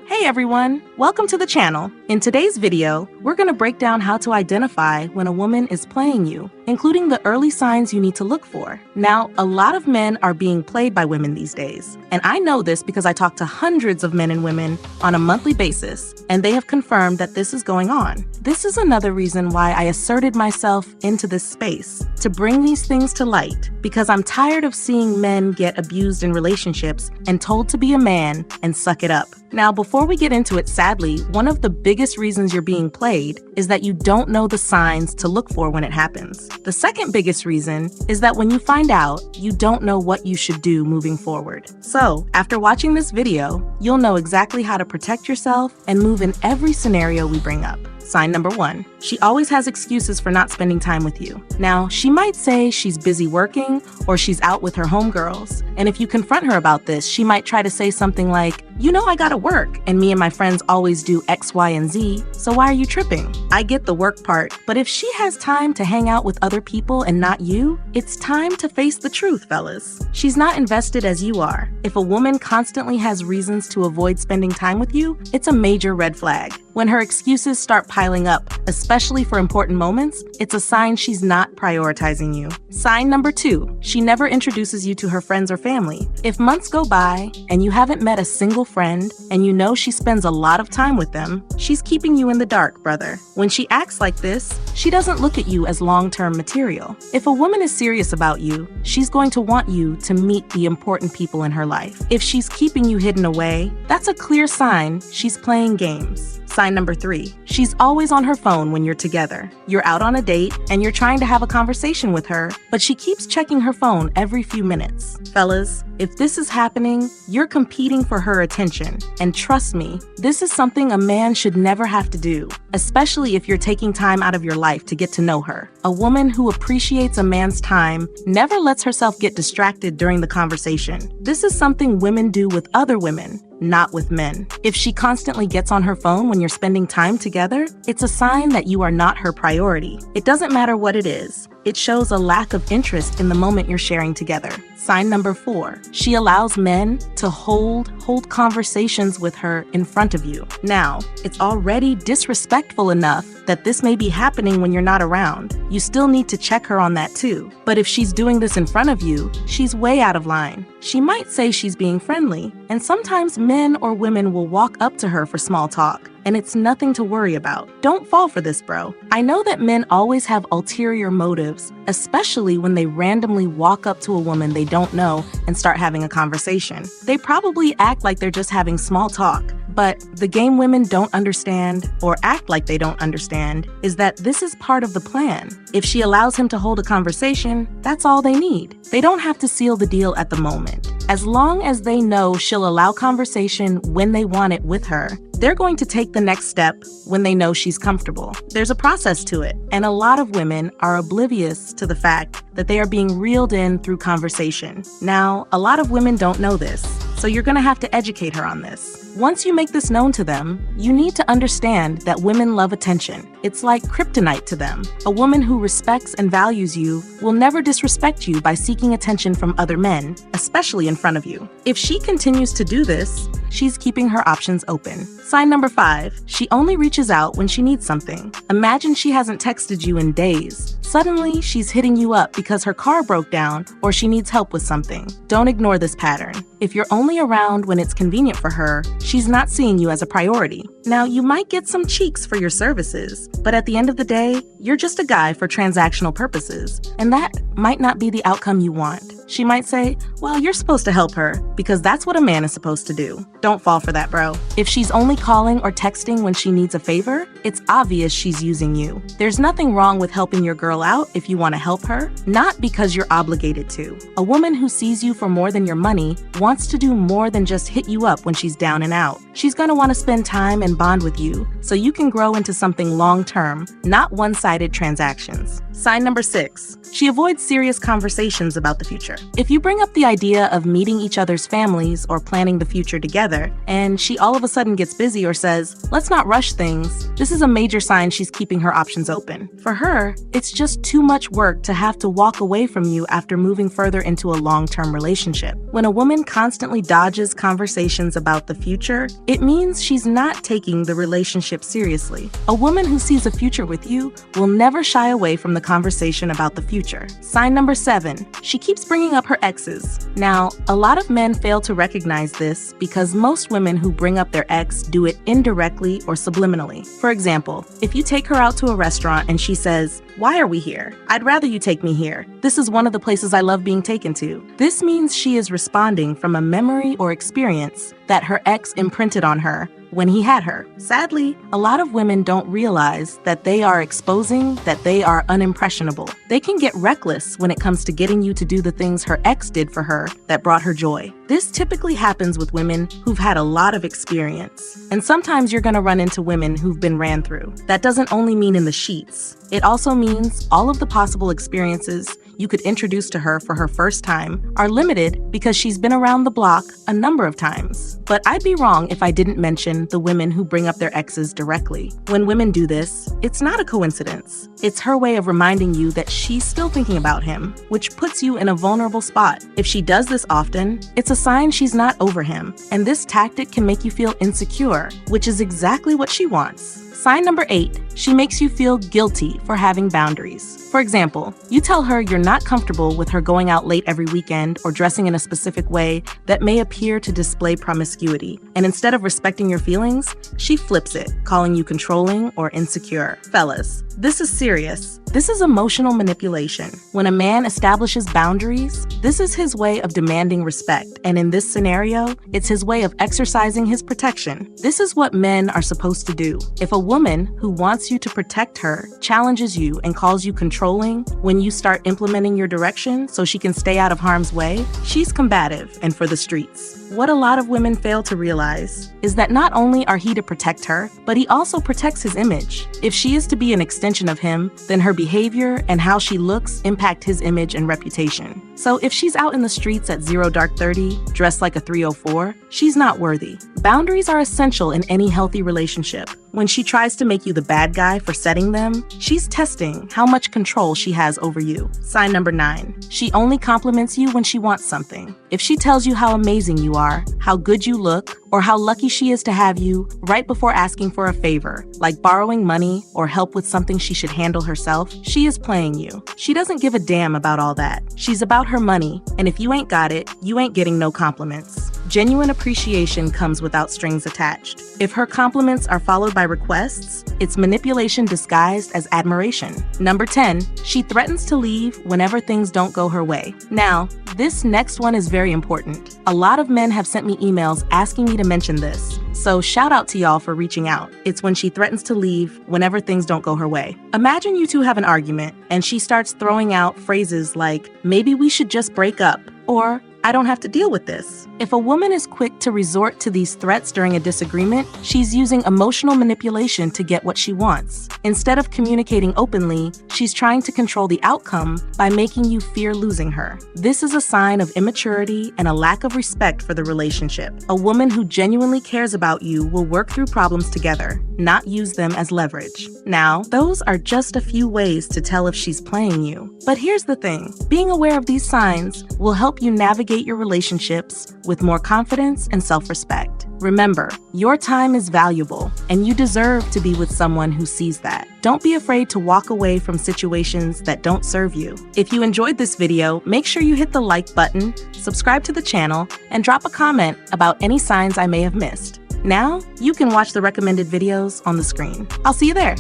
Hey everyone, welcome to the channel. In today's video, we're going to break down how to identify when a woman is playing you, including the early signs you need to look for. Now, a lot of men are being played by women these days, and I know this because I talk to hundreds of men and women on a monthly basis, and they have confirmed that this is going on. This is another reason why I asserted myself into this space, to bring these things to light, because I'm tired of seeing men get abused in relationships and told to be a man and suck it up. Now, before we get into it, sadly, one of the biggest reasons you're being played is that you don't know the signs to look for when it happens. The second biggest reason is that when you find out, you don't know what you should do moving forward. So, after watching this video, you'll know exactly how to protect yourself and move in every scenario we bring up. Sign number 1. She always has excuses for not spending time with you. Now, she might say she's busy working or she's out with her homegirls. And if you confront her about this, she might try to say something like, "You know I gotta work, and me and my friends always do X, Y, and Z, so why are you tripping?" I get the work part, but if she has time to hang out with other people and not you, it's time to face the truth, fellas. She's not invested as you are. If a woman constantly has reasons to avoid spending time with you, it's a major red flag. When her excuses start piling up, especially for important moments, it's a sign she's not prioritizing you. Sign number 2, she never introduces you to her friends or family. If months go by and you haven't met a single friend and you know she spends a lot of time with them, she's keeping you in the dark, brother. When she acts like this, she doesn't look at you as long-term material. If a woman is serious about you, she's going to want you to meet the important people in her life. If she's keeping you hidden away, that's a clear sign she's playing games. Sign number 3, she's always on her phone when you're together. You're out on a date and you're trying to have a conversation with her, but she keeps checking her phone every few minutes. Fellas, if this is happening, you're competing for her attention. And trust me, this is something a man should never have to do, especially if you're taking time out of your life to get to know her. A woman who appreciates a man's time never lets herself get distracted during the conversation. This is something women do with other women, not with men. If she constantly gets on her phone when you're spending time together, it's a sign that you are not her priority. It doesn't matter what it is. It shows a lack of interest in the moment you're sharing together. Sign number 4, she allows men to hold conversations with her in front of you. Now, it's already disrespectful enough that this may be happening when you're not around. You still need to check her on that too. But if she's doing this in front of you, she's way out of line. She might say she's being friendly, and sometimes men or women will walk up to her for small talk, and it's nothing to worry about. Don't fall for this, bro. I know that men always have ulterior motives, especially when they randomly walk up to a woman they don't know and start having a conversation. They probably act like they're just having small talk. But the game women don't understand, or act like they don't understand, is that this is part of the plan. If she allows him to hold a conversation, that's all they need. They don't have to seal the deal at the moment. As long as they know she'll allow conversation when they want it with her, they're going to take the next step when they know she's comfortable. There's a process to it, and a lot of women are oblivious to the fact that they are being reeled in through conversation. Now, a lot of women don't know this, so you're gonna have to educate her on this. Once you make this known to them, you need to understand that women love attention. It's like kryptonite to them. A woman who respects and values you will never disrespect you by seeking attention from other men, especially in front of you. If she continues to do this, she's keeping her options open. Sign number 5, she only reaches out when she needs something. Imagine she hasn't texted you in days. Suddenly, she's hitting you up because her car broke down or she needs help with something. Don't ignore this pattern. If you're only around when it's convenient for her, she's not seeing you as a priority. Now, you might get some cheeks for your services, but at the end of the day, you're just a guy for transactional purposes, and that might not be the outcome you want. She might say, "Well, you're supposed to help her because that's what a man is supposed to do." Don't fall for that, bro. If she's only calling or texting when she needs a favor, it's obvious she's using you. There's nothing wrong with helping your girl out if you want to help her, not because you're obligated to. A woman who sees you for more than your money wants to do more than just hit you up when she's down and out. She's going to want to spend time and bond with you so you can grow into something long-term, not one-sided transactions. Sign number 6, she avoids serious conversations about the future. If you bring up the idea of meeting each other's families or planning the future together, and she all of a sudden gets busy or says, "Let's not rush things," this is a major sign she's keeping her options open. For her, it's just too much work to have to walk away from you after moving further into a long-term relationship. When a woman constantly dodges conversations about the future, it means she's not taking the relationship seriously. A woman who sees a future with you will never shy away from the conversation about the future. Sign number 7, she keeps bringing up her exes. Now, a lot of men fail to recognize this because most women who bring up their ex do it indirectly or subliminally. For example, if you take her out to a restaurant and she says, "Why are we here? I'd rather you take me here. This is one of the places I love being taken to." This means she is responding from a memory or experience that her ex imprinted on her when he had her. Sadly, a lot of women don't realize that they are exposing that they are unimpressionable. They can get reckless when it comes to getting you to do the things her ex did for her that brought her joy. This typically happens with women who've had a lot of experience. And sometimes you're gonna run into women who've been ran through. That doesn't only mean in the sheets. It also means all of the possible experiences you could introduce to her for her first time are limited because she's been around the block a number of times. But I'd be wrong if I didn't mention the women who bring up their exes directly. When women do this, it's not a coincidence. It's her way of reminding you that she's still thinking about him, which puts you in a vulnerable spot. If she does this often, it's a sign she's not over him, and this tactic can make you feel insecure, which is exactly what she wants. Sign number 8, she makes you feel guilty for having boundaries. For example, you tell her you're not comfortable with her going out late every weekend or dressing in a specific way that may appear to display promiscuity. And instead of respecting your feelings, she flips it, calling you controlling or insecure. Fellas, this is serious. This is emotional manipulation. When a man establishes boundaries, this is his way of demanding respect. And in this scenario, it's his way of exercising his protection. This is what men are supposed to do. If a woman who wants you to protect her challenges you and calls you controlling when you start implementing your direction so she can stay out of harm's way, she's combative and for the streets. What a lot of women fail to realize is that not only are he to protect her, but he also protects his image. If she is to be an extension of him, then her behavior and how she looks impact his image and reputation. So if she's out in the streets at 0 dark 30, dressed like a 304, she's not worthy. Boundaries are essential in any healthy relationship. When she tries to make you the bad guy for setting them, she's testing how much control she has over you. Sign number 9, she only compliments you when she wants something. If she tells you how amazing you are, how good you look, or how lucky she is to have you right before asking for a favor, like borrowing money or help with something she should handle herself, she is playing you. She doesn't give a damn about all that. She's about her money, and if you ain't got it, you ain't getting no compliments. Genuine appreciation comes without strings attached. If her compliments are followed by requests, it's manipulation disguised as admiration. Number 10, she threatens to leave whenever things don't go her way. Now, this next one is very important. A lot of men have sent me emails asking me to mention this, so shout out to y'all for reaching out. It's when she threatens to leave whenever things don't go her way. Imagine you two have an argument, and she starts throwing out phrases like, "Maybe we should just break up," or "I don't have to deal with this." If a woman is quick to resort to these threats during a disagreement, she's using emotional manipulation to get what she wants. Instead of communicating openly, she's trying to control the outcome by making you fear losing her. This is a sign of immaturity and a lack of respect for the relationship. A woman who genuinely cares about you will work through problems together, not use them as leverage. Now, those are just a few ways to tell if she's playing you. But here's the thing, being aware of these signs will help you navigate your relationships with more confidence and self-respect. Remember, your time is valuable, and you deserve to be with someone who sees that. Don't be afraid to walk away from situations that don't serve you. If you enjoyed this video, make sure you hit the like button, subscribe to the channel, and drop a comment about any signs I may have missed. Now, you can watch the recommended videos on the screen. I'll see you there.